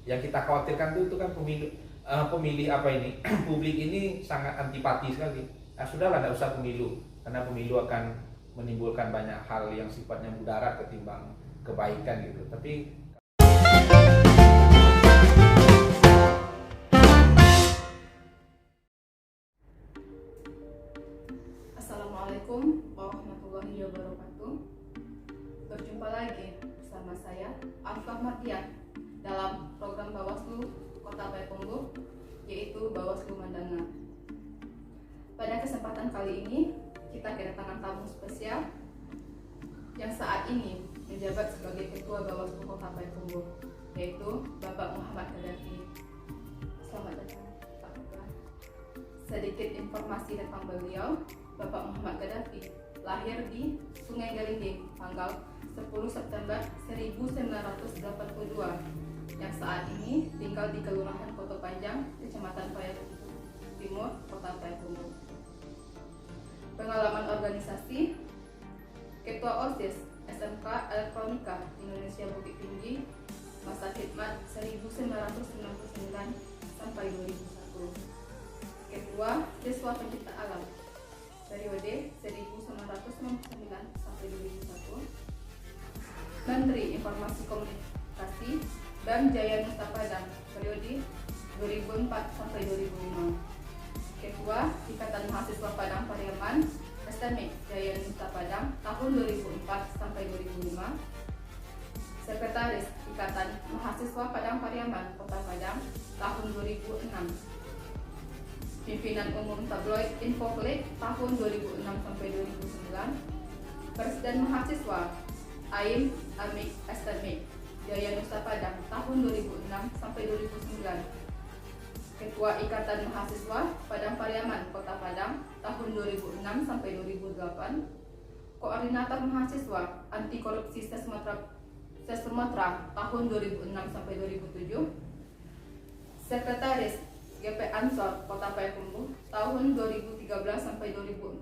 Yang kita khawatirkan itu kan pemilih apa ini publik ini sangat antipati sekali. Nah, sudahlah, tidak usah pemilu, karena pemilu akan menimbulkan banyak hal yang sifatnya mudarat ketimbang kebaikan gitu. Tapi Assalamualaikum warahmatullahi wabarakatuh. Berjumpa lagi bersama saya Afifah Mardian dalam program Bawaslu Kota Payakumbuh, yaitu Bawaslu Mandanga. Pada kesempatan kali ini kita kedatangan tamu spesial yang saat ini menjabat sebagai Ketua Bawaslu Kota Payakumbuh, yaitu Bapak Muhammad Gaddafi. Selamat datang, Pak Ketua. Sedikit informasi tentang beliau. Bapak Muhammad Gaddafi lahir di Sungai Galinding tanggal 10 September 1982 yang saat ini tinggal di Kelurahan Koto Panjang, Kecamatan Payakumbuh Timur, Kota Payakumbuh. Pengalaman organisasi: Ketua OSIS SMK Elektronika Indonesia Bukit Tinggi, masa khidmat 1999 sampai 2001. Ketua Siswa Pencipta Alam periode 1999 sampai 2001. Menteri Informasi Komunikasi Bang Jaya Nusa Padang periode 2004 sampai 2005. Ketua Ikatan Mahasiswa Padang Pariaman STMIK Jaya Nusa Padang tahun 2004 sampai 2005. Sekretaris Ikatan Mahasiswa Padang Pariaman Kota Padang tahun 2006. Pimpinan Umum Tabloid Infoklik tahun 2006 sampai 2009. Presiden Mahasiswa AIM Amik STMIK Jaya Nusa Padang tahun 2006 sampai 2009. Ketua Ikatan Mahasiswa Padang Pariaman Kota Padang tahun 2006 sampai 2008. Koordinator Mahasiswa Anti Korupsi Se-Sumatera tahun 2006 sampai 2007. Sekretaris GP Ansor Kota Payakumbuh tahun 2013 sampai 2014.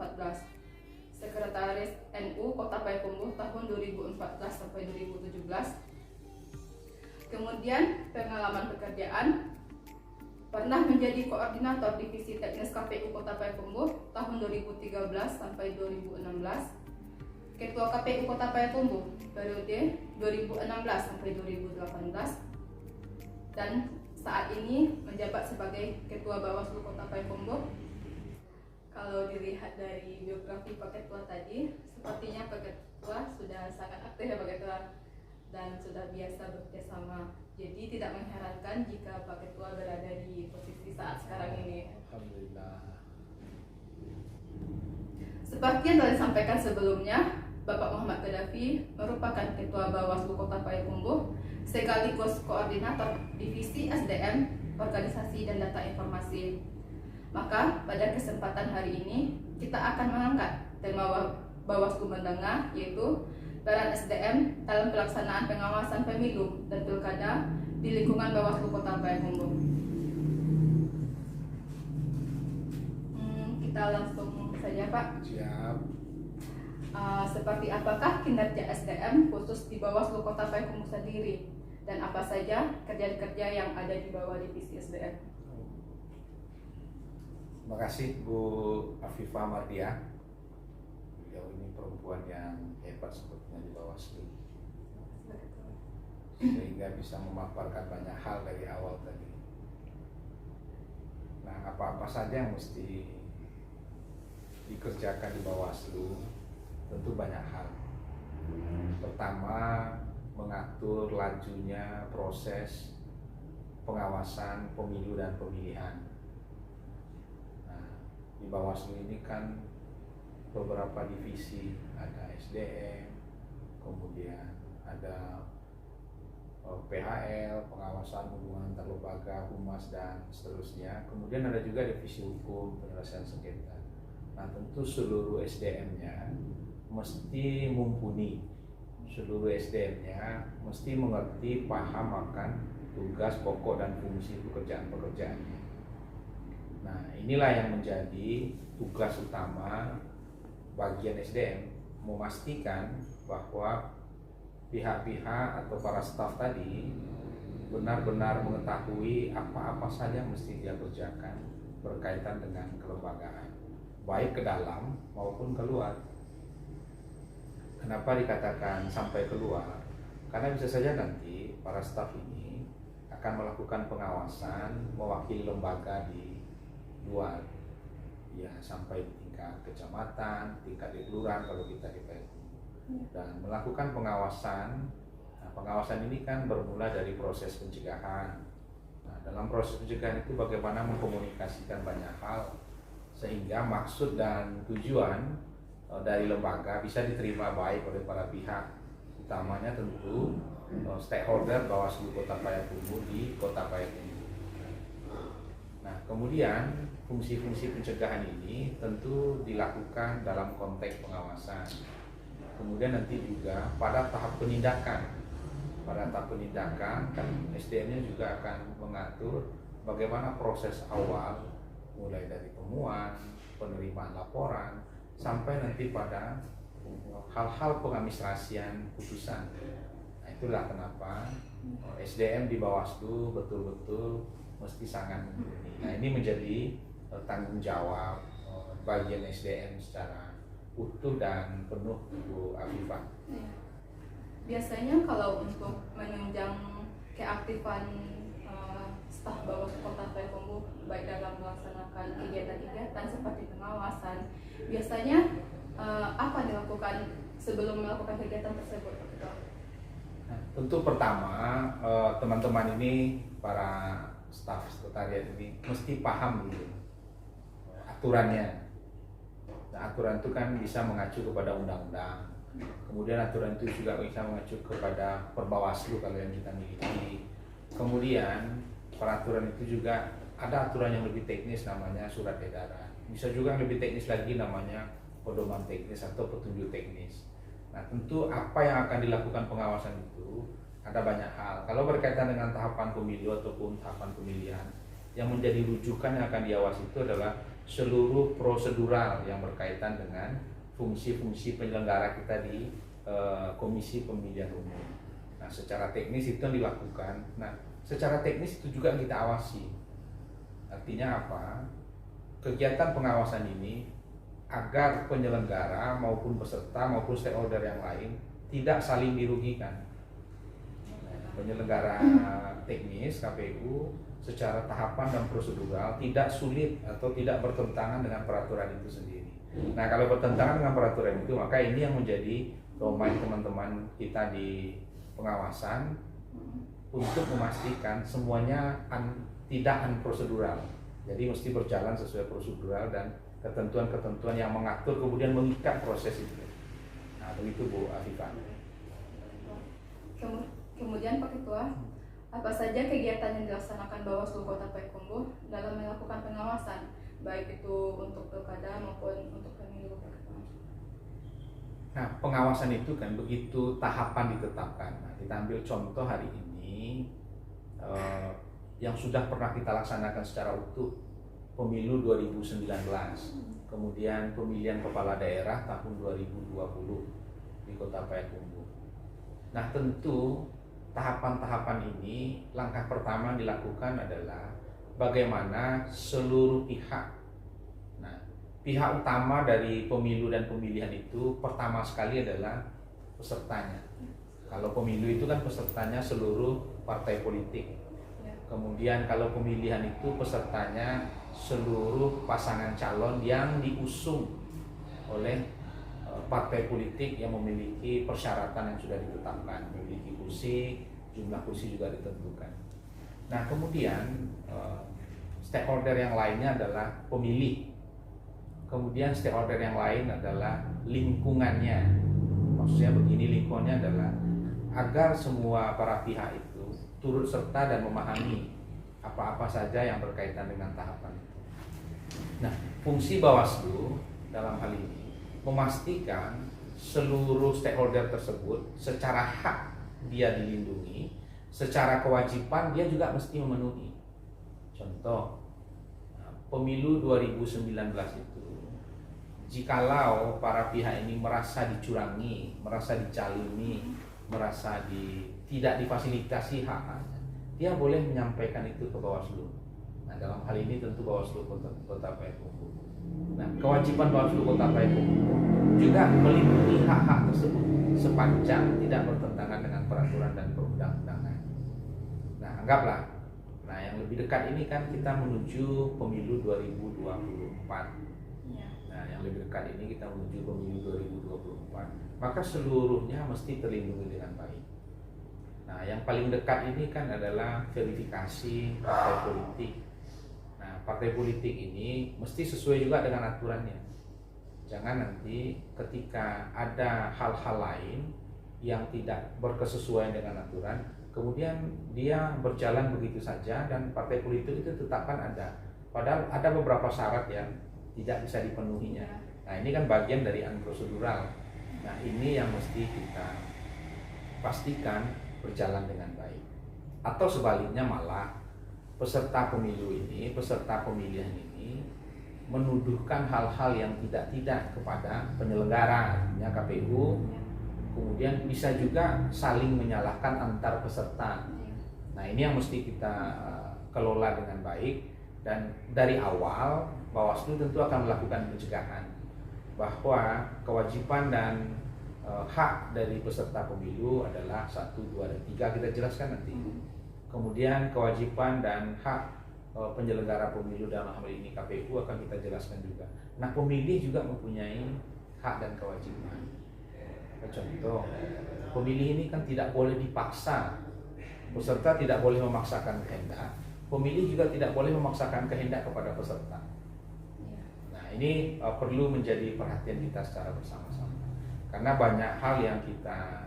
Sekretaris NU Kota Payakumbuh tahun 2014 sampai 2017. Kemudian pengalaman pekerjaan: pernah menjadi koordinator divisi teknis KPU Kota Payakumbuh tahun 2013 sampai 2016. Ketua KPU Kota Payakumbuh periode 2016 sampai 2018. Dan saat ini menjabat sebagai Ketua Bawaslu Kota Payakumbuh. Kalau dilihat dari biografi Pak Ketua tadi, sepertinya Pak Ketua sudah sangat aktif ya Pak Ketua, dan sudah biasa bekerjasama. Jadi tidak mengherankan jika Pak Ketua berada di posisi saat sekarang ini. Alhamdulillah. Seperti yang telah disampaikan sebelumnya, Bapak Muhammad Gaddafi merupakan Ketua Bawaslu Kota Payakumbuh sekaligus koordinator divisi SDM, Organisasi dan Data Informasi. Maka pada kesempatan hari ini kita akan mengangkat tema Bawaslu Mandanga, yaitu peran SDM dalam pelaksanaan pengawasan pemilu dan pilkada di lingkungan Bawaslu Kota Payakumbuh. Kita langsung saja Pak. Siap. Seperti apakah kinerja SDM khusus di Bawaslu Kota Payakumbuh sendiri, dan apa saja kerja-kerja yang ada di bawah divisi SDM? Terima kasih Bu Afifah Mardian. Beliau ini perempuan yang hebat sebetulnya di Bawaslu, sehingga bisa memaparkan banyak hal dari awal tadi. Nah, apa-apa saja yang mesti dikerjakan di Bawaslu? Tentu banyak hal. Pertama, mengatur lajunya proses pengawasan pemilu dan pemilihan. Nah, di Bawaslu ini kan beberapa divisi, ada SDM, kemudian ada PHL, pengawasan hubungan antar lembaga, humas dan seterusnya. Kemudian ada juga divisi hukum, penyelesaian sengketa. Nah, tentu seluruh SDM-nya mesti mumpuni, seluruh SDM-nya mesti mengerti, paham akan tugas pokok dan fungsi pekerjaan-pekerjaannya. Nah, inilah yang menjadi tugas utama bagian SDM, memastikan bahwa pihak-pihak atau para staf tadi benar-benar mengetahui apa-apa saja yang mesti dia kerjakan berkaitan dengan kelembagaan, baik ke dalam maupun keluar. Kenapa dikatakan sampai keluar? Karena bisa saja nanti para staf ini akan melakukan pengawasan mewakili lembaga di luar, ya sampai di tingkat kecamatan, tingkat di kelurahan kalau kita di PLU, dan melakukan pengawasan. Nah, pengawasan ini kan bermula dari proses pencegahan. Nah, dalam proses pencegahan itu bagaimana mengkomunikasikan banyak hal sehingga maksud dan tujuan dari lembaga bisa diterima baik oleh para pihak, utamanya tentu stakeholder Bawaslu Kota Payakumbuh di Kota Payakumbuh. Nah, kemudian fungsi-fungsi pencegahan ini tentu dilakukan dalam konteks pengawasan. Kemudian nanti juga pada tahap penindakan. Pada tahap penindakan kan SDM-nya juga akan mengatur bagaimana proses awal mulai dari temuan, penerimaan laporan, sampai nanti pada hal-hal pengadministrasian putusan. Nah, itulah kenapa SDM di Bawaslu betul-betul mesti sangat mumpuni. Nah, ini menjadi tanggung jawab bagian SDM secara utuh dan penuh, Bu Afifah. Biasanya kalau untuk menunjang keaktifan staf Bawaslu Kota Payakumbuh baik dalam melaksanakan kegiatan-kegiatan seperti pengawasan, biasanya apa dilakukan sebelum melakukan kegiatan tersebut? Nah, tentu pertama teman-teman ini, para staf sekretariat ini mesti paham dulu aturannya. Nah, aturan itu kan bisa mengacu kepada undang-undang. Kemudian aturan itu juga bisa mengacu kepada Perbawaslu kalau yang kita miliki. Kemudian peraturan itu juga ada aturan yang lebih teknis namanya surat edaran. Bisa juga yang lebih teknis lagi namanya pedoman teknis atau petunjuk teknis. Nah, tentu apa yang akan dilakukan pengawasan itu ada banyak hal. Kalau berkaitan dengan tahapan pemilu ataupun tahapan pemilihan, yang menjadi rujukan yang akan diawasi itu adalah seluruh prosedural yang berkaitan dengan fungsi-fungsi penyelenggara kita di Komisi Pemilihan Umum. Nah, secara teknis itu yang dilakukan. Nah, secara teknis itu juga kita awasi. Artinya apa? Kegiatan pengawasan ini agar penyelenggara maupun peserta maupun stakeholder yang lain tidak saling dirugikan. Penyelenggara teknis KPU secara tahapan dan prosedural tidak sulit atau tidak bertentangan dengan peraturan itu sendiri. Nah, kalau bertentangan dengan peraturan itu, maka ini yang menjadi domain teman-teman kita di pengawasan untuk memastikan semuanya tidak unprosedural. Jadi mesti berjalan sesuai prosedural dan ketentuan-ketentuan yang mengatur kemudian mengikat proses itu. Nah, begitu Bu Afifah. Kemudian Pak Ketua, apa saja kegiatan yang dilaksanakan Bawaslu Kota Payakumbuh dalam melakukan pengawasan, baik itu untuk pilkada maupun untuk pemilu, Pak Ketua? Nah, pengawasan itu kan begitu tahapan ditetapkan. Nah, kita ambil contoh hari ini yang sudah pernah kita laksanakan secara utuh, pemilu 2019, kemudian pemilihan kepala daerah tahun 2020 di Kota Payakumbuh. Nah, tentu tahapan-tahapan ini, langkah pertama dilakukan adalah bagaimana seluruh pihak. Nah, pihak utama dari pemilu dan pemilihan itu pertama sekali adalah pesertanya. Kalau pemilu itu kan pesertanya seluruh partai politik. Kemudian kalau pemilihan itu pesertanya seluruh pasangan calon yang diusung oleh partai politik yang memiliki persyaratan yang sudah ditetapkan, memiliki kursi, jumlah kursi juga ditentukan. Nah, kemudian stakeholder yang lainnya adalah pemilih. Kemudian stakeholder yang lain adalah lingkungannya. Maksudnya begini, lingkungannya adalah agar semua para pihak itu turut serta dan memahami apa-apa saja yang berkaitan dengan tahapan itu. Nah, fungsi Bawaslu dalam hal ini memastikan seluruh stakeholder tersebut secara hak dia dilindungi, secara kewajiban dia juga mesti memenuhi. Contoh, pemilu 2019 itu, jikalau para pihak ini merasa dicurangi, merasa dicalimi, merasa tidak difasilitasi hak-haknya, dia boleh menyampaikan itu ke Bawaslu. Nah, dalam hal ini tentu Bawaslu Kota Payakumbuh. Nah, kewajiban Bawaslu Kota Payakumbuh juga melindungi hak-hak tersebut sepanjang tidak bertentangan dengan peraturan dan perundang-undangan. Nah, anggaplah, nah yang lebih dekat ini kan kita menuju pemilu 2024. Nah, yang lebih dekat ini kita menuju pemilu 2024. Maka seluruhnya mesti terlindungi dengan baik. Nah, yang paling dekat ini kan adalah verifikasi partai politik. Nah, partai politik ini mesti sesuai juga dengan aturannya. Jangan nanti ketika ada hal-hal lain yang tidak berkesesuaian dengan aturan, kemudian dia berjalan begitu saja dan partai politik itu tetap kan ada. Padahal ada beberapa syarat yang tidak bisa dipenuhinya. Nah, ini kan bagian dari unprosedural. Nah, ini yang mesti kita pastikan berjalan dengan baik. Atau sebaliknya malah peserta pemilu ini, peserta pemilihan ini menuduhkan hal-hal yang tidak kepada penyelenggara, artinya KPU. Kemudian bisa juga saling menyalahkan antar peserta. Nah, ini yang mesti kita kelola dengan baik, dan dari awal Bawaslu tentu akan melakukan pencegahan bahwa kewajiban dan hak dari peserta pemilu adalah 1, 2, dan 3, kita jelaskan nanti. Kemudian kewajiban dan hak penyelenggara pemilu dalam hal ini KPU akan kita jelaskan juga. Nah, pemilih juga mempunyai hak dan kewajiban. Contoh, pemilih ini kan tidak boleh dipaksa, peserta tidak boleh memaksakan kehendak, pemilih juga tidak boleh memaksakan kehendak kepada peserta. Nah, ini perlu menjadi perhatian kita secara bersama-sama. Karena banyak hal yang kita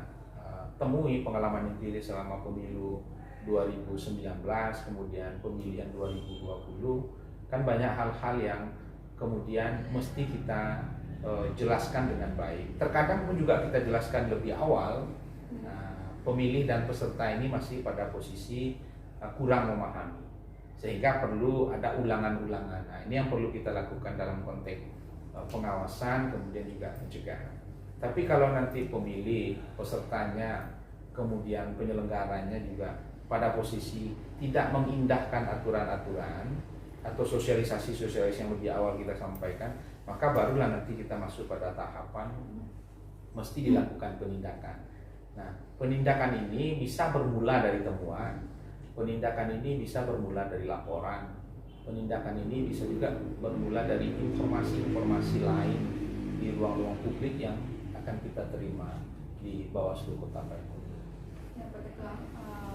temui pengalaman diri selama pemilu 2019, kemudian pemilihan 2020, kan banyak hal-hal yang kemudian mesti kita jelaskan dengan baik. Terkadang pun juga kita jelaskan lebih awal. Nah, pemilih dan peserta ini masih pada posisi kurang memahami, sehingga perlu ada ulangan-ulangan. Nah, ini yang perlu kita lakukan dalam konteks pengawasan, kemudian juga pencegahan. Tapi kalau nanti pemilih, pesertanya, kemudian penyelenggaranya juga pada posisi tidak mengindahkan aturan-aturan atau sosialisasi yang lebih awal kita sampaikan, maka barulah nanti kita masuk pada tahapan mesti dilakukan penindakan. Nah, penindakan ini bisa bermula dari temuan, penindakan ini bisa bermula dari laporan, penindakan ini bisa juga bermula dari informasi-informasi lain di ruang-ruang publik yang akan kita terima di Bawaslu Kota Payakumbuh. Ya, baiklah.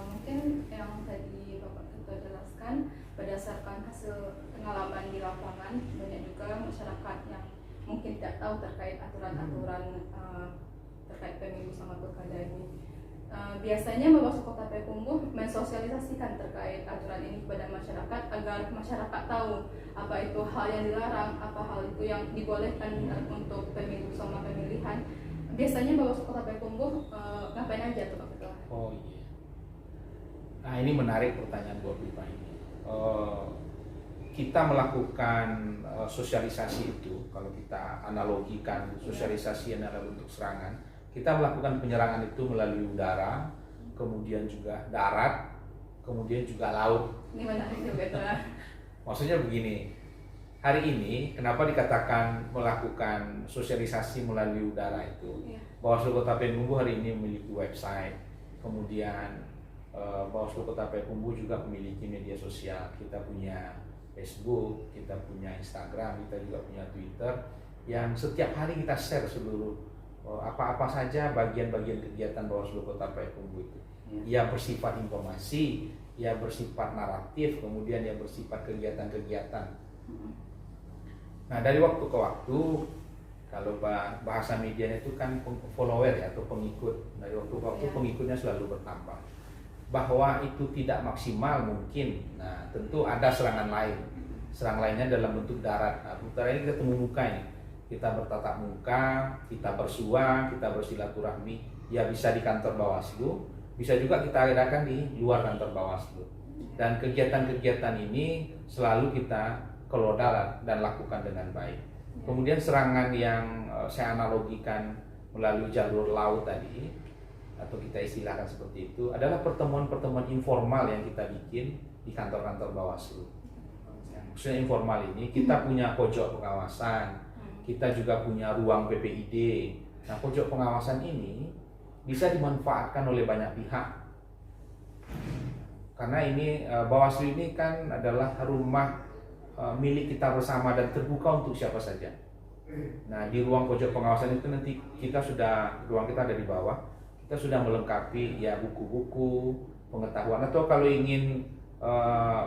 Mungkin yang tadi Bapak Ketua jelaskan berdasarkan hasil pengalaman di lapangan, banyak juga masyarakat yang mungkin tidak tahu terkait aturan-aturan terkait pemilu sama pilkada ini. Biasanya Bawaslu Kota Payakumbuh mensosialisasikan terkait aturan ini kepada masyarakat agar masyarakat tahu apa itu hal yang dilarang, apa hal itu yang dibolehkan untuk pemilu sama pemilihan. Biasanya Bawaslu Kota Payakumbuh ngapain aja tuh Pak Ketua? Oh iya. Nah, ini menarik pertanyaan Bu Pipa ini. Kita melakukan sosialisasi itu, kalau kita analogikan sosialisasi adalah bentuk serangan, kita melakukan penyerangan itu melalui udara, kemudian juga darat, kemudian juga laut. Ini menarik juga. Maksudnya begini, hari ini kenapa dikatakan melakukan sosialisasi melalui udara itu? Bawaslu Kota Payakumbuh hari ini memiliki website, kemudian Bawaslu Kota Payakumbuh juga memiliki media sosial. Kita punya Facebook, kita punya Instagram, kita juga punya Twitter, yang setiap hari kita share seluruh apa-apa saja bagian-bagian kegiatan Bawaslu Kota Payakumbuh itu. Yang bersifat informasi, yang bersifat naratif, kemudian yang bersifat kegiatan-kegiatan. Nah, dari waktu ke waktu, kalau bahasa medianya itu kan follower ya, atau pengikut. Dari waktu ke waktu pengikutnya selalu bertambah. Bahwa itu tidak maksimal mungkin. Nah, tentu ada serangan lain. Serang lainnya dalam bentuk darat. Nah, bentar ini kita temu muka ini. Kita bertatap muka, kita bersua, kita bersilaturahmi. Ya bisa di kantor Bawaslu, bisa juga kita adakan di luar kantor Bawaslu. Dan kegiatan-kegiatan ini selalu kita kelola dan lakukan dengan baik. Kemudian serangan yang saya analogikan melalui jalur laut tadi, atau kita istilahkan seperti itu adalah pertemuan-pertemuan informal yang kita bikin di kantor-kantor Bawaslu. Maksudnya informal ini kita punya pojok pengawasan, kita juga punya ruang PPID. Nah, pojok pengawasan ini bisa dimanfaatkan oleh banyak pihak. Karena ini Bawaslu ini kan adalah rumah milik kita bersama dan terbuka untuk siapa saja. Nah, di ruang pojok pengawasan itu nanti ruang kita ada di bawah. Kita sudah melengkapi ya buku-buku, pengetahuan, atau kalau ingin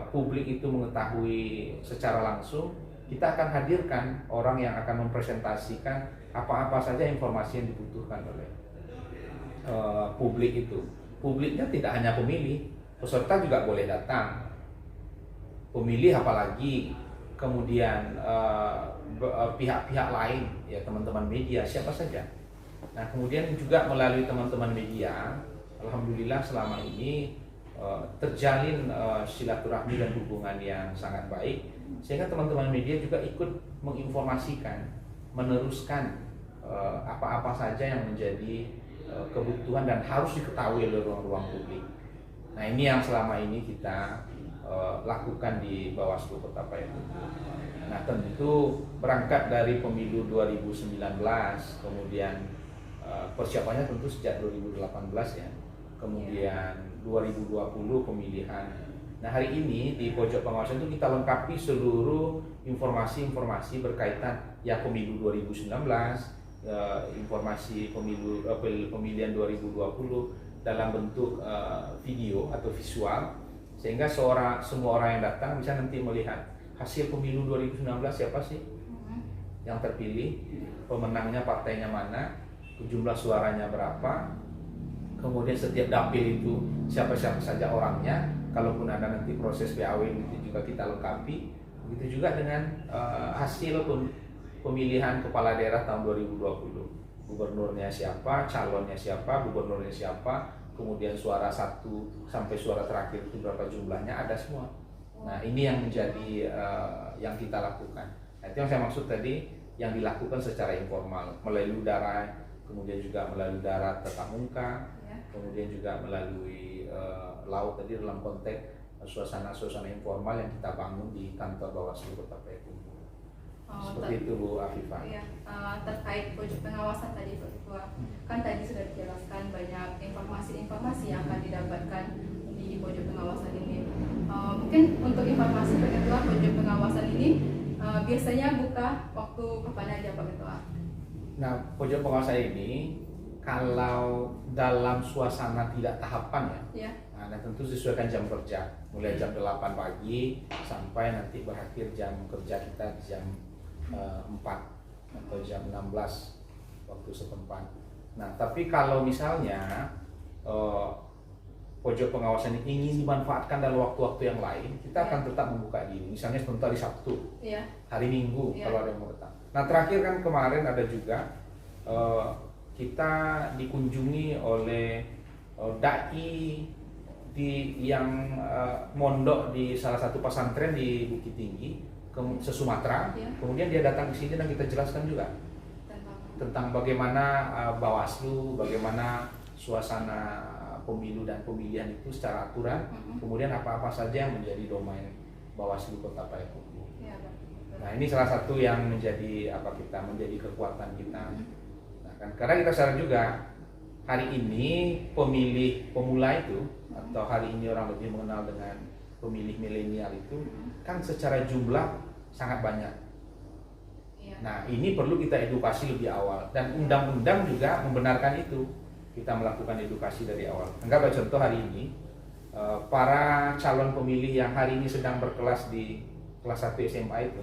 publik itu mengetahui secara langsung, kita akan hadirkan orang yang akan mempresentasikan apa-apa saja informasi yang dibutuhkan oleh publik itu. Publiknya tidak hanya pemilih, peserta juga boleh datang. Pemilih apalagi, kemudian pihak-pihak lain, ya teman-teman media, siapa saja. Nah, kemudian juga melalui teman-teman media, alhamdulillah selama ini terjalin silaturahmi dan hubungan yang sangat baik, sehingga teman-teman media juga ikut menginformasikan, meneruskan apa-apa saja yang menjadi kebutuhan dan harus diketahui oleh ruang-ruang publik. Nah, ini yang selama ini kita lakukan di Bawaslu Kota Payakumbuh. Nah, tentu berangkat dari pemilu 2019, kemudian persiapannya tentu sejak 2018 ya, kemudian 2020 pemilihan. Nah, hari ini di pojok pengawasan itu kita lengkapi seluruh informasi-informasi berkaitan ya pemilu 2019, informasi pemilihan 2020 dalam bentuk video atau visual, sehingga semua orang yang datang bisa nanti melihat hasil pemilu 2019 siapa sih yang terpilih, pemenangnya partainya mana, jumlah suaranya berapa, kemudian setiap dapil itu siapa-siapa saja orangnya, kalaupun ada nanti proses PAW itu juga kita lengkapi. Begitu juga dengan hasil pemilihan kepala daerah tahun 2020, gubernurnya siapa, calonnya siapa, gubernurnya siapa, kemudian suara 1 sampai suara terakhir itu berapa jumlahnya, ada semua. Nah, ini yang menjadi yang kita lakukan. Nah, itu yang saya maksud tadi, yang dilakukan secara informal melalui udara, kemudian juga melalui darat tatap muka, kemudian juga melalui laut tadi dalam konteks suasana-suasana informal yang kita bangun di kantor Bawaslu Kota Payakumbuh. Seperti itu Bu Afifah. Iya, terkait pojok pengawasan tadi Pak Ketua, kan tadi sudah dijelaskan banyak informasi-informasi yang akan didapatkan di pojok pengawasan ini. Mungkin untuk informasi Pak Ketua, pojok pengawasan ini biasanya buka waktu kapan aja Pak Ketua? Nah, pojok pengawasan ini kalau dalam suasana tidak tahapan ya, nah tentu sesuaikan jam kerja, mulai jam 8 pagi sampai nanti berakhir jam kerja kita di jam 4 atau jam 16 waktu setempat. Nah, tapi kalau misalnya pojok pengawasan ini ingin dimanfaatkan dalam waktu-waktu yang lain, kita akan tetap membuka diri. Misalnya sebentar hari Sabtu, hari Minggu kalau ada yang mau datang. Nah, terakhir kan kemarin ada juga kita dikunjungi oleh dai yang mondok di salah satu pesantren di Bukit Tinggi, se-Sumatera. Kemudian dia datang ke sini dan kita jelaskan juga tentang bagaimana Bawaslu, bagaimana suasana pemilu dan pemilihan itu secara aturan, kemudian apa-apa saja yang menjadi domain Bawaslu Kota Payakumbuh. Nah, ini salah satu yang menjadi menjadi kekuatan kita. Nah, kan karena kita sadar juga hari ini pemilih pemula itu, atau hari ini orang lebih mengenal dengan pemilih milenial itu kan secara jumlah sangat banyak. Nah, ini perlu kita edukasi lebih awal, dan undang-undang juga membenarkan itu. Kita melakukan edukasi dari awal. Anggaplah contoh hari ini para calon pemilih yang hari ini sedang berkelas di kelas 1 SMA itu,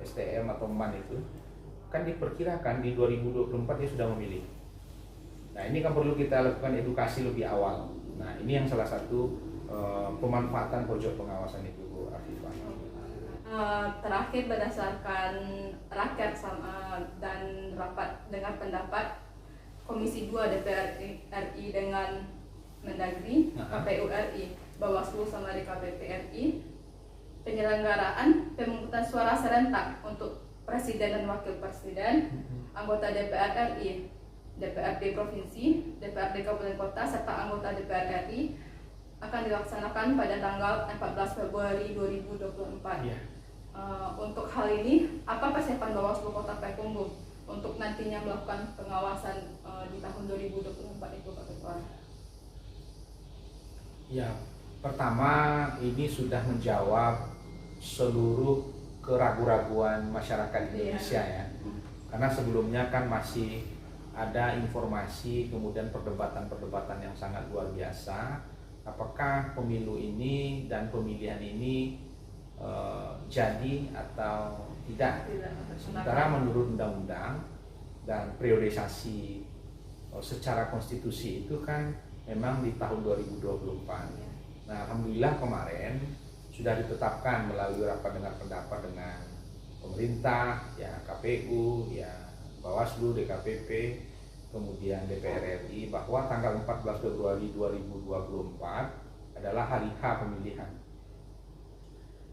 STM atau MAN itu, kan diperkirakan di 2024 dia sudah memilih. Nah, ini kan perlu kita lakukan edukasi lebih awal. Nah, ini yang salah satu pemanfaatan pojok pengawasan itu, Bu Afifah. Terakhir, berdasarkan rakyat dan rapat dengar pendapat Komisi 2 DPR RI dengan Mendagri, KPU RI, Bawaslu sama DKPP RI, penyelenggaraan pemungutan suara serentak untuk Presiden dan Wakil Presiden, anggota DPR RI, DPRD Provinsi, DPRD Kabupaten Kota, serta anggota DPR RI akan dilaksanakan pada tanggal 14 Februari 2024. Iya. Untuk hal ini, apa persiapan Bawaslu Kota Payakumbuh untuk nantinya melakukan pengawasan di tahun 2024 itu, Pak Ketua? Ya, pertama ini sudah menjawab seluruh keraguan-raguan masyarakat Indonesia ya. Karena sebelumnya kan masih ada informasi kemudian perdebatan-perdebatan yang sangat luar biasa. Apakah pemilu ini dan pemilihan ini jadi atau tidak? Sementara menurut undang-undang dan priorisasi secara konstitusi itu kan memang di tahun 2024. Nah, alhamdulillah kemarin sudah ditetapkan melalui rapat dengar pendapat dengan pemerintah, ya KPU, ya Bawaslu, DKPP, kemudian DPR RI bahwa tanggal 14 Februari 2024 adalah hari H pemilihan.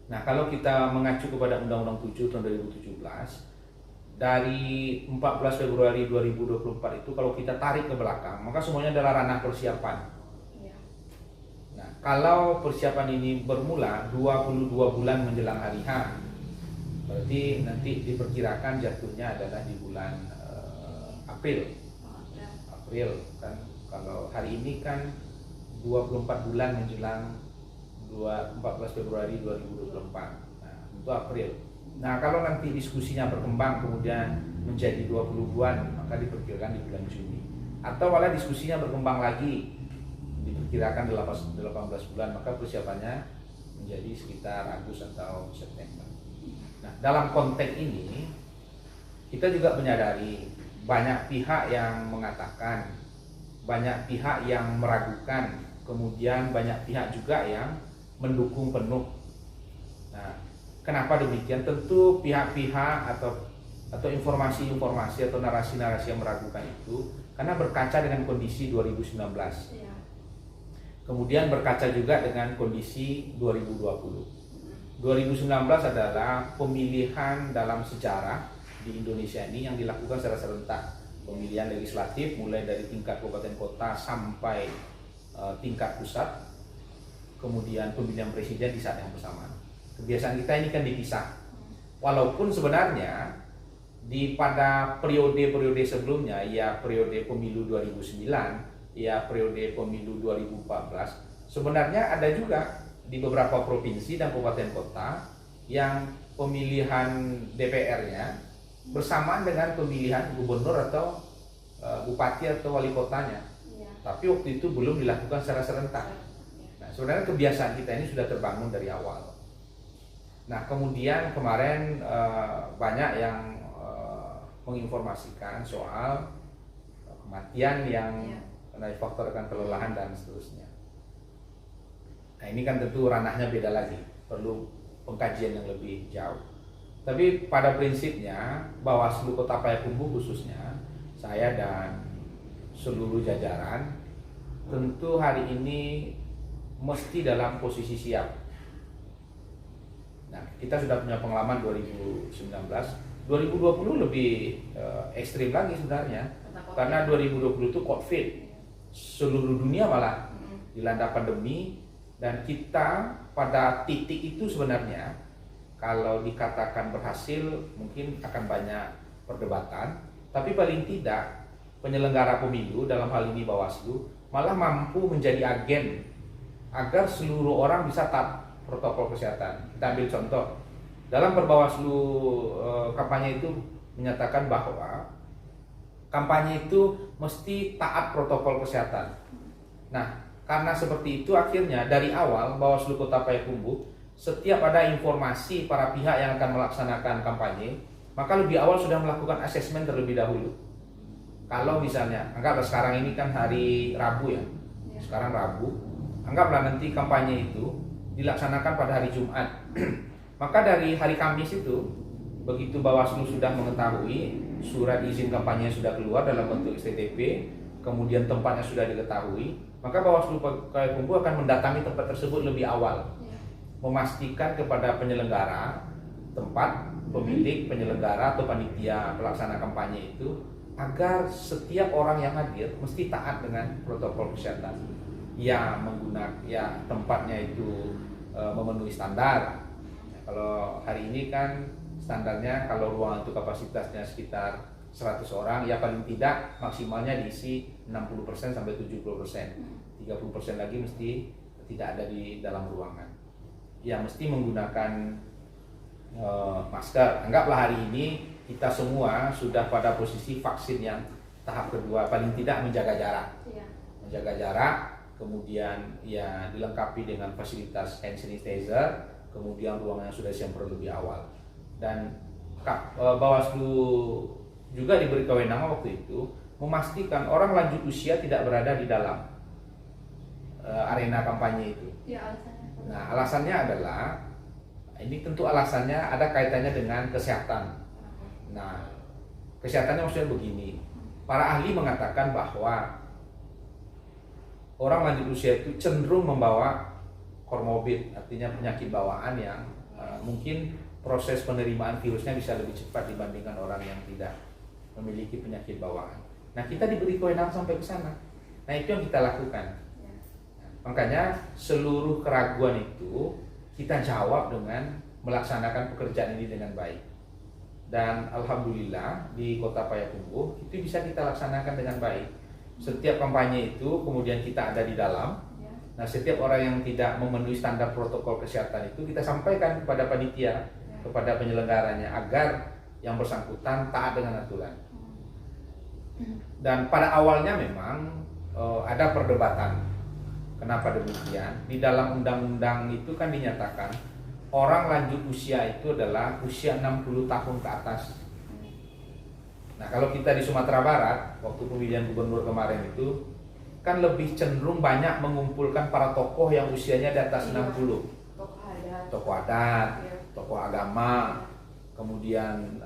Nah, kalau kita mengacu kepada Undang-Undang 7 tahun 2017, dari 14 Februari 2024 itu kalau kita tarik ke belakang, maka semuanya adalah ranah persiapan. Nah, kalau persiapan ini bermula 22 bulan menjelang hari H, berarti nanti diperkirakan jatuhnya adalah di bulan April kan. Kalau hari ini kan 24 bulan menjelang 14 Februari 2024. Nah, itu April. Nah, kalau nanti diskusinya berkembang kemudian menjadi 20-an, maka diperkirakan di bulan Juni. Atau malah diskusinya berkembang lagi, diperkirakan 18 bulan, maka persiapannya menjadi sekitar Agustus atau September. Nah, dalam konteks ini kita juga menyadari banyak pihak yang mengatakan, banyak pihak yang meragukan, kemudian banyak pihak juga yang mendukung penuh. Nah, kenapa demikian? Tentu pihak-pihak atau informasi-informasi atau narasi-narasi yang meragukan itu karena berkaca dengan kondisi 2019. Ya. Kemudian berkaca juga dengan kondisi 2020. 2019 adalah pemilihan dalam sejarah di Indonesia ini yang dilakukan secara serentak. Pemilihan legislatif mulai dari tingkat kabupaten kota sampai tingkat pusat. Kemudian pemilihan presiden di saat yang bersamaan. Kebiasaan kita ini kan dipisah. Walaupun sebenarnya pada periode-periode sebelumnya, ya periode pemilu 2009, ya periode pemilu 2014, sebenarnya ada juga di beberapa provinsi dan kabupaten kota yang pemilihan DPR-nya bersamaan dengan pemilihan gubernur atau bupati atau wali kotanya. Ya. Tapi waktu itu belum dilakukan secara serentak. Nah, sebenarnya kebiasaan kita ini sudah terbangun dari awal. Nah, kemudian kemarin banyak yang menginformasikan soal kematian yang karena faktor kelelahan dan seterusnya. Nah, ini kan tentu ranahnya beda lagi, perlu pengkajian yang lebih jauh. Tapi pada prinsipnya Bawaslu Kota Payakumbuh khususnya saya dan seluruh jajaran tentu hari ini mesti dalam posisi siap. Nah, kita sudah punya pengalaman 2019, 2020 lebih ekstrim lagi sebenarnya. Karena 2020 itu COVID, seluruh dunia malah dilanda pandemi, dan kita pada titik itu sebenarnya kalau dikatakan berhasil mungkin akan banyak perdebatan, tapi paling tidak penyelenggara pemilu dalam hal ini Bawaslu malah mampu menjadi agen agar seluruh orang bisa taat protokol kesehatan. Kita ambil contoh, dalam Perbawaslu kampanye itu menyatakan bahwa kampanye itu mesti taat protokol kesehatan. Nah, karena seperti itu akhirnya dari awal Bawaslu Kota Payakumbuh setiap ada informasi para pihak yang akan melaksanakan kampanye, maka lebih awal sudah melakukan asesmen terlebih dahulu. Kalau misalnya, anggaplah sekarang ini kan hari Rabu ya, sekarang Rabu, anggaplah nanti kampanye itu dilaksanakan pada hari Jumat. Maka dari hari Kamis itu, begitu Bawaslu sudah mengetahui surat izin kampanye sudah keluar dalam bentuk STTP, kemudian tempatnya sudah diketahui, maka Bawaslu Payakumbuh akan mendatangi tempat tersebut lebih awal, memastikan kepada penyelenggara tempat, pemilik, penyelenggara atau panitia pelaksana kampanye itu agar setiap orang yang hadir mesti taat dengan protokol kesehatan. Ya menggunakan ya tempatnya itu memenuhi standar. Ya, kalau hari ini kan standarnya kalau ruangan itu kapasitasnya sekitar 100 orang, ya paling tidak maksimalnya diisi 60% sampai 70%. 30% lagi mesti tidak ada di dalam ruangan. Ya mesti menggunakan masker. Anggaplah hari ini kita semua sudah pada posisi vaksin yang tahap kedua, paling tidak menjaga jarak. Menjaga jarak, kemudian ya dilengkapi dengan fasilitas hand sanitizer, kemudian ruangannya sudah siap lebih awal. Dan Bawaslu juga diberi kewenangan waktu itu memastikan orang lanjut usia tidak berada di dalam arena kampanye itu. Ya, alasannya. Nah, alasannya adalah ini tentu alasannya ada kaitannya dengan kesehatan. Nah, kesehatannya maksudnya begini. Para ahli mengatakan bahwa orang lanjut usia itu cenderung membawa komorbid, artinya penyakit bawaan yang mungkin proses penerimaan virusnya bisa lebih cepat dibandingkan orang yang tidak memiliki penyakit bawaan. Nah, kita diberi kewenangan sampai ke sana. Nah, itu yang kita lakukan. Makanya seluruh keraguan itu kita jawab dengan melaksanakan pekerjaan ini dengan baik. Dan alhamdulillah di Kota Payakumbuh itu bisa kita laksanakan dengan baik. Setiap kampanye itu kemudian kita ada di dalam. Nah, setiap orang yang tidak memenuhi standar protokol kesehatan itu kita sampaikan kepada panitia, kepada penyelenggaranya agar yang bersangkutan taat dengan aturan. Dan pada awalnya memang ada perdebatan. Kenapa demikian? Di dalam undang-undang itu kan dinyatakan orang lanjut usia itu adalah usia 60 tahun ke atas. Nah, kalau kita di Sumatera Barat waktu pemilihan gubernur kemarin itu kan lebih cenderung banyak mengumpulkan para tokoh yang usianya di atas 60. Tokoh adat, tokoh agama, kemudian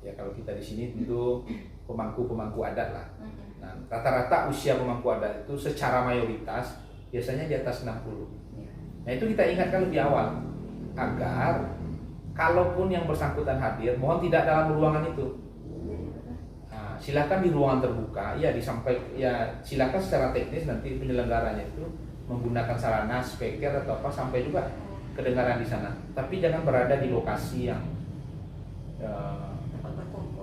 ya kalau kita di sini tentu pemangku adat lah. Nah, rata-rata usia pemangku adat itu secara mayoritas biasanya di atas 60. Nah, itu kita ingatkan lebih awal agar kalaupun yang bersangkutan hadir, mohon tidak dalam ruangan itu. Nah, silakan di ruangan terbuka, ya silakan secara teknis nanti penyelenggaranya itu menggunakan sarana speaker atau apa sampai juga kedengaran di sana. Tapi jangan berada di lokasi yang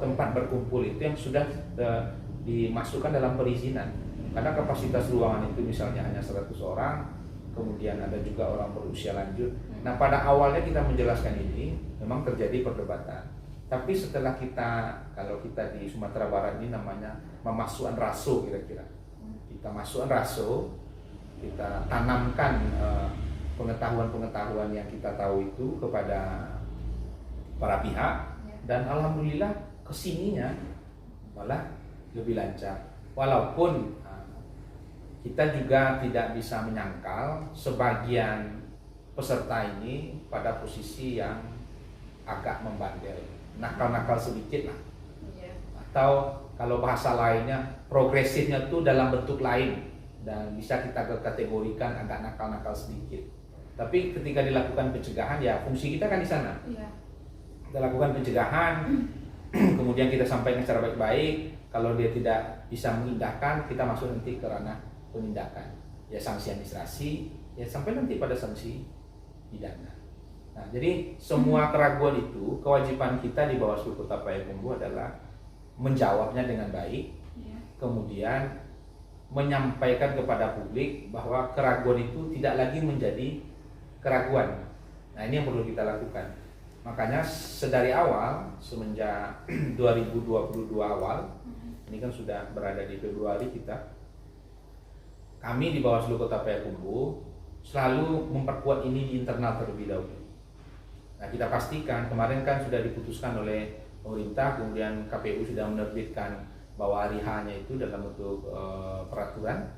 tempat berkumpul itu yang sudah dimasukkan dalam perizinan, karena kapasitas ruangan itu misalnya hanya 100 orang, kemudian ada juga orang berusia lanjut. Nah, pada awalnya kita menjelaskan ini memang terjadi perdebatan, tapi setelah kalau kita di Sumatera Barat ini namanya memasukkan raso, kira-kira kita masukkan raso, kita tanamkan pengetahuan yang kita tahu itu kepada para pihak, dan alhamdulillah kesininya malah lebih lancar. Walaupun kita juga tidak bisa menyangkal sebagian peserta ini pada posisi yang agak membandel, nakal-nakal sedikit lah. Atau kalau bahasa lainnya progresifnya tuh dalam bentuk lain dan bisa kita kategorikan agak nakal-nakal sedikit. Tapi ketika dilakukan pencegahan, ya fungsi kita kan di sana. Kita lakukan pencegahan, kemudian kita sampaikan secara baik-baik. Kalau dia tidak bisa mengindahkan, kita masuk nanti ke ranah penindakan, ya sanksi administrasi, ya sampai nanti pada sanksi pidana. Nah, jadi semua keraguan itu kewajiban kita di Bawaslu Kota Payakumbuh adalah menjawabnya dengan baik, kemudian menyampaikan kepada publik bahwa keraguan itu tidak lagi menjadi keraguan. Nah, ini yang perlu kita lakukan. Makanya sedari awal, semenjak 2022 awal, ini kan sudah berada di Februari kami di Bawaslu Kota Payakumbuh selalu memperkuat ini di internal terlebih dahulu. Nah, kita pastikan kemarin kan sudah diputuskan oleh pemerintah, kemudian KPU sudah menerbitkan bahwa hari H-nya itu dalam bentuk peraturan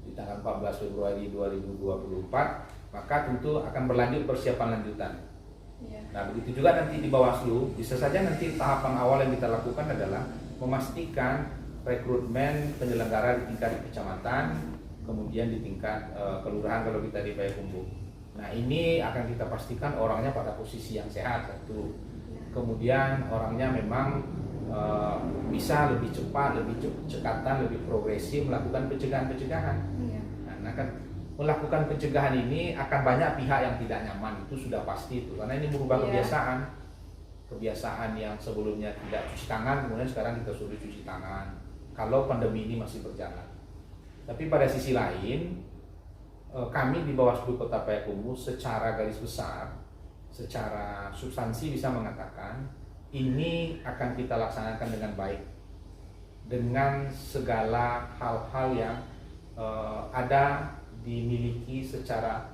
di tanggal 14 Februari 2024, maka tentu akan berlanjut persiapan lanjutan. Nah, begitu juga nanti di Bawaslu, bisa saja nanti tahapan awal yang kita lakukan adalah memastikan rekrutmen penyelenggara di tingkat kecamatan, kemudian di tingkat kelurahan kalau kita di Payakumbuh. Nah, ini akan kita pastikan orangnya pada posisi yang sehat tentu. Kemudian orangnya memang bisa lebih cepat, lebih cekatan, lebih progresif melakukan pencegahan-pencegahan. Iya. Nah, kan melakukan pencegahan ini akan banyak pihak yang tidak nyaman, itu sudah pasti itu, karena ini merubah kebiasaan yang sebelumnya tidak cuci tangan, kemudian sekarang kita suruh cuci tangan kalau pandemi ini masih berjalan. Tapi pada sisi lain, kami di Bawaslu Kota Payakumbuh secara garis besar, secara substansi bisa mengatakan ini akan kita laksanakan dengan baik, dengan segala hal-hal yang ada dimiliki secara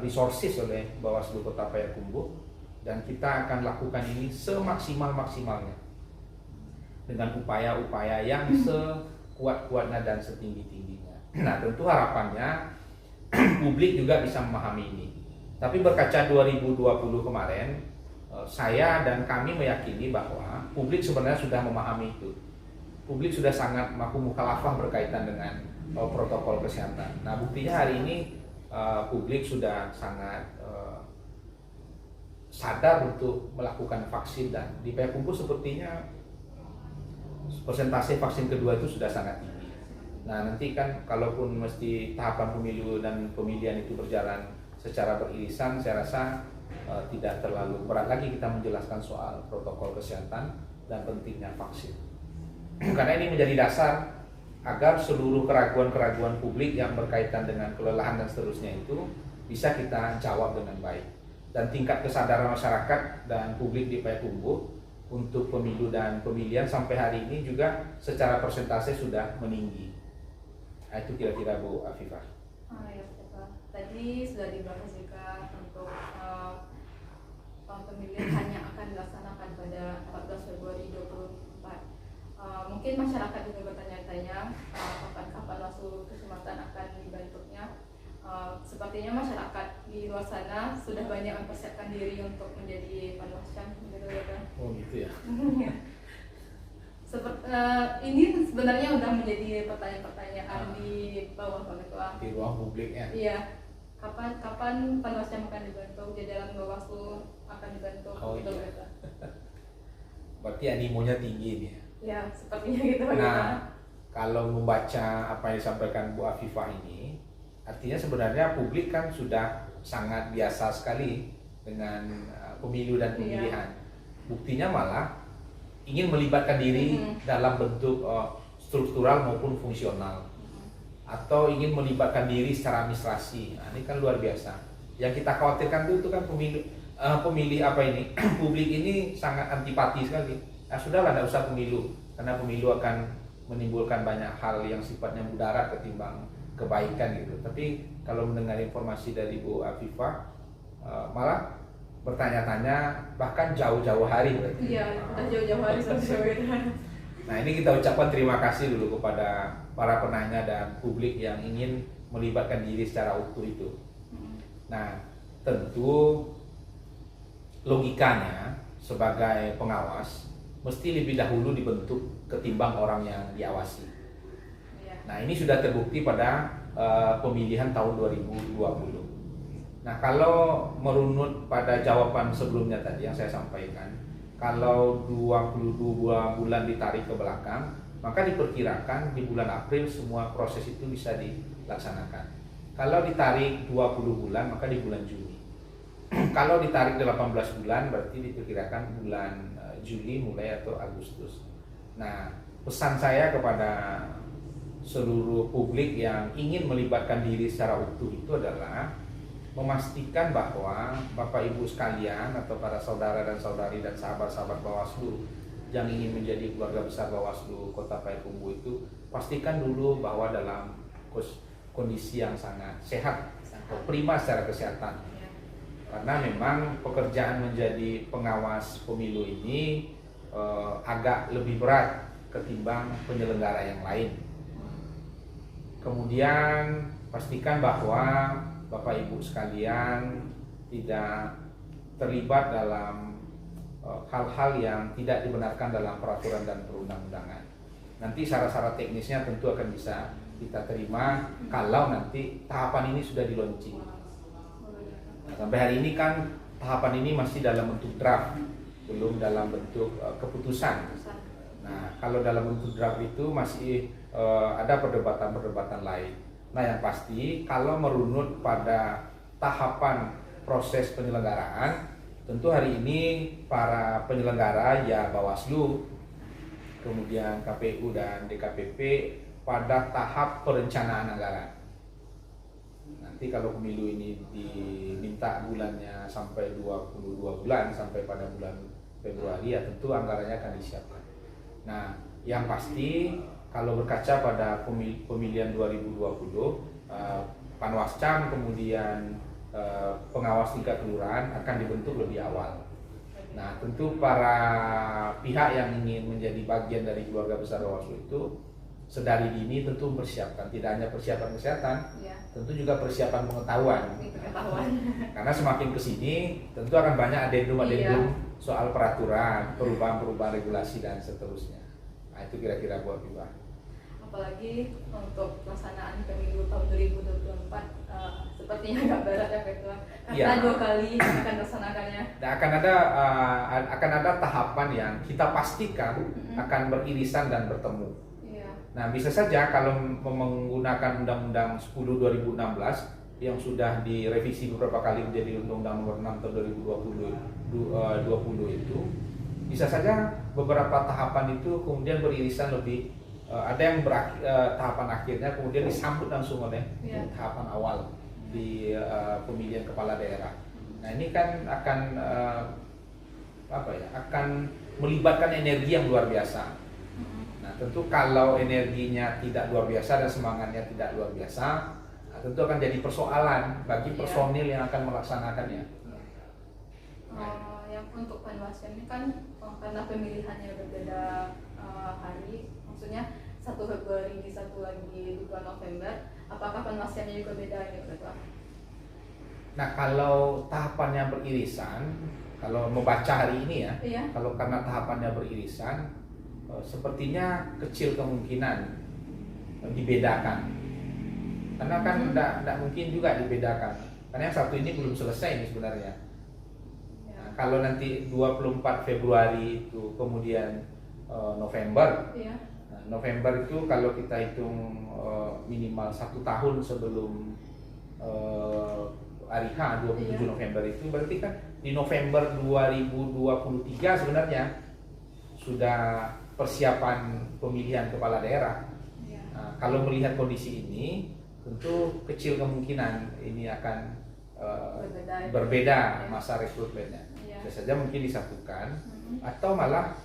resources oleh Bawaslu Kota Payakumbuh, dan kita akan lakukan ini semaksimal-maksimalnya dengan upaya-upaya yang sekuat-kuatnya dan setinggi-tingginya. Nah, tentu harapannya publik juga bisa memahami ini. Tapi berkaca 2020 kemarin, saya dan kami meyakini bahwa publik sebenarnya sudah memahami itu. Publik sudah sangat mampu mukhalafah berkaitan dengan protokol kesehatan. Nah, buktinya hari ini publik sudah sangat sadar untuk melakukan vaksin, dan di Payakumbuh sepertinya persentase vaksin kedua itu sudah sangat tinggi. Nah, nanti kan kalaupun mesti tahapan pemilu dan pemilihan itu berjalan secara beririsan, saya rasa tidak terlalu berat lagi kita menjelaskan soal protokol kesehatan dan pentingnya vaksin. Karena ini menjadi dasar agar seluruh keraguan-keraguan publik yang berkaitan dengan kelelahan dan seterusnya itu bisa kita jawab dengan baik. Dan tingkat kesadaran masyarakat dan publik di Payakumbuh untuk pemilu dan pemilihan sampai hari ini juga secara persentase sudah meninggi. Nah, itu kira-kira Bu Afifah. Ya, Pak. Tadi sudah dibahas juga untuk pemilihan hanya akan dilaksanakan pada 14 Februari 2024. Mungkin masyarakat juga bertanya-tanya kapan Bawaslu Kecamatan akan dibentuknya. Sepertinya masyarakat di luar sana sudah banyak mempersiapkan diri untuk menjadi panwascam, gitu ya kan? Oh gitu ya. Ini sebenarnya sudah menjadi pertanyaan di bawah banget Pak. Di ruang publik ya. Iya. Kapan panwascam akan dibentuk, jajaran Bawaslu akan dibentuk, oh, gitu iya. gitu. Berarti animonya tinggi nih ya. Ya, sepertinya gitu Pak. Nah, kalau membaca apa yang disampaikan Bu Afifah ini, artinya sebenarnya publik kan sudah sangat biasa sekali dengan pemilu dan pemilihan. Buktinya malah ingin melibatkan diri dalam bentuk struktural maupun fungsional, atau ingin melibatkan diri secara administrasi. Nah, ini kan luar biasa. Yang kita khawatirkan itu kan pemilih apa ini publik ini sangat antipati sekali. Nah, sudahlah, tidak usah pemilu, karena pemilu akan menimbulkan banyak hal yang sifatnya mudarat ketimbang kebaikan gitu. Tapi kalau mendengar informasi dari Bu Afifah, malah bertanya-tanya bahkan jauh-jauh hari berarti. Iya, udah jauh-jauh hari sampai. Nah, ini kita ucapkan terima kasih dulu kepada para penanya dan publik yang ingin melibatkan diri secara utuh itu. Nah, tentu logikanya sebagai pengawas mesti lebih dahulu dibentuk ketimbang orang yang diawasi. Nah, ini sudah terbukti pada pemilihan tahun 2020. Nah, kalau merunut pada jawaban sebelumnya tadi yang saya sampaikan, kalau 22 bulan ditarik ke belakang, maka diperkirakan di bulan April semua proses itu bisa dilaksanakan. Kalau ditarik 20 bulan, maka di bulan Juni. Kalau ditarik 18 bulan, berarti diperkirakan bulan Juli mulai atau Agustus. Nah, pesan saya kepada seluruh publik yang ingin melibatkan diri secara utuh itu adalah memastikan bahwa Bapak Ibu sekalian atau para saudara dan saudari dan sahabat-sahabat Bawaslu yang ingin menjadi keluarga besar Bawaslu Kota Payakumbuh itu pastikan dulu bahwa dalam kondisi yang sangat sehat, prima secara kesehatan. Karena memang pekerjaan menjadi pengawas pemilu ini agak lebih berat ketimbang penyelenggara yang lain. Kemudian pastikan bahwa Bapak Ibu sekalian tidak terlibat dalam hal-hal yang tidak dibenarkan dalam peraturan dan perundang-undangan. Nanti syarat-syarat teknisnya tentu akan bisa kita terima kalau nanti tahapan ini sudah di-launching. Nah, sampai hari ini kan tahapan ini masih dalam bentuk draft, belum dalam bentuk keputusan. Nah, kalau dalam bentuk draft itu masih ada perdebatan-perdebatan lain. Nah, yang pasti kalau merunut pada tahapan proses penyelenggaraan, tentu hari ini para penyelenggara ya Bawaslu, kemudian KPU dan DKPP pada tahap perencanaan anggaran. Nanti kalau pemilu ini diminta bulannya sampai 22 bulan sampai pada bulan Februari, ya tentu anggarannya akan disiapkan. Nah, yang pasti kalau berkaca pada pemilihan 2020, Panwascam kemudian pengawas tingkat kelurahan akan dibentuk lebih awal. Nah, tentu para pihak yang ingin menjadi bagian dari keluarga besar Bawaslu itu sedari dini tentu mempersiapkan, tidak hanya persiapan kesehatan, tentu juga persiapan pengetahuan. Karena semakin kesini tentu akan banyak adendum-adendum soal peraturan, perubahan-perubahan regulasi dan seterusnya. Nah, itu kira-kira buat Viva. Apalagi untuk pelaksanaan pemilu tahun 2024 sepertinya agak berat ya Pak Ketua, karena 2 kali akan melaksanakannya. Nah, akan ada tahapan yang kita pastikan akan beririsan dan bertemu. Nah, bisa saja kalau menggunakan Undang-Undang 10 2016 yang sudah direvisi beberapa kali menjadi Undang-Undang Nomor 6 tahun 2020 itu, bisa saja beberapa tahapan itu kemudian beririsan lebih, ada yang tahapan akhirnya kemudian disambut langsung oleh tahapan awal di pemilihan kepala daerah. Nah, ini kan akan akan melibatkan energi yang luar biasa. Nah, tentu kalau energinya tidak luar biasa dan semangatnya tidak luar biasa, nah, tentu akan jadi persoalan bagi personil yang akan melaksanakannya. Yang untuk Panwascam ini kan karena pemilihannya berbeda hari, maksudnya 1 Februari, 1 lagi 2 November, apakah Panwascamnya juga beda ini Pak? Nah, kalau tahapannya beririsan, kalau membaca hari ini kalau karena tahapannya beririsan, sepertinya kecil kemungkinan dibedakan, karena kan tidak mungkin juga dibedakan, karena yang satu ini belum selesai ini sebenarnya. Nah, kalau nanti 24 Februari itu kemudian November, nah, November itu kalau kita hitung minimal 1 tahun sebelum hari H 27 November itu, berarti kan di November 2023 sebenarnya sudah persiapan pemilihan kepala daerah. Nah, kalau melihat kondisi ini, tentu kecil kemungkinan ini akan berbeda masa rekrutmennya. Bisa saja mungkin disatukan, atau malah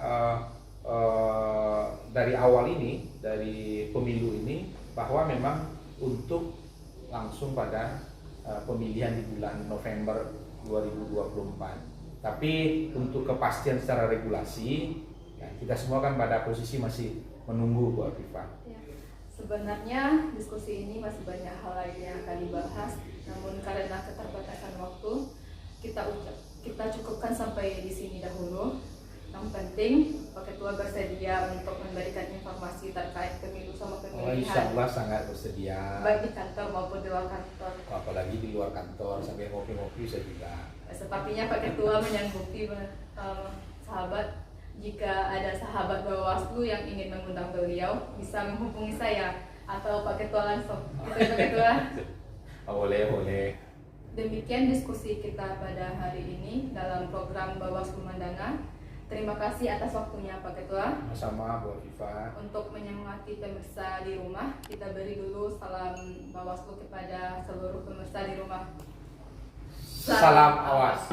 dari awal ini, dari pemilu ini, bahwa memang untuk langsung pada pemilihan di bulan November 2024. Tapi untuk kepastian secara regulasi, kita semua kan pada posisi masih menunggu buat FIFA. Sebenarnya diskusi ini masih banyak hal lain yang akan dibahas, namun karena keterbatasan waktu, kita cukupkan sampai di sini dahulu. Yang penting Pak Ketua bersedia untuk memberikan informasi terkait pemilu sama pemilihan. Insya Allah sangat bersedia. Baik di kantor maupun di luar kantor. Apalagi di luar kantor sambil ngopi-ngopi saya juga. Sepertinya Pak Ketua menyanggupi sahabat. Jika ada sahabat Bawaslu yang ingin mengundang beliau, bisa menghubungi saya atau Pak Ketua langsung. Gitu ya Pak Ketua? Boleh. Demikian diskusi kita pada hari ini dalam program Bawaslu Mandangan. Terima kasih atas waktunya Pak Ketua. Sama buat FIFA. Untuk menyemangati pemirsa di rumah, kita beri dulu salam Bawaslu kepada seluruh pemirsa di rumah. Salam awas.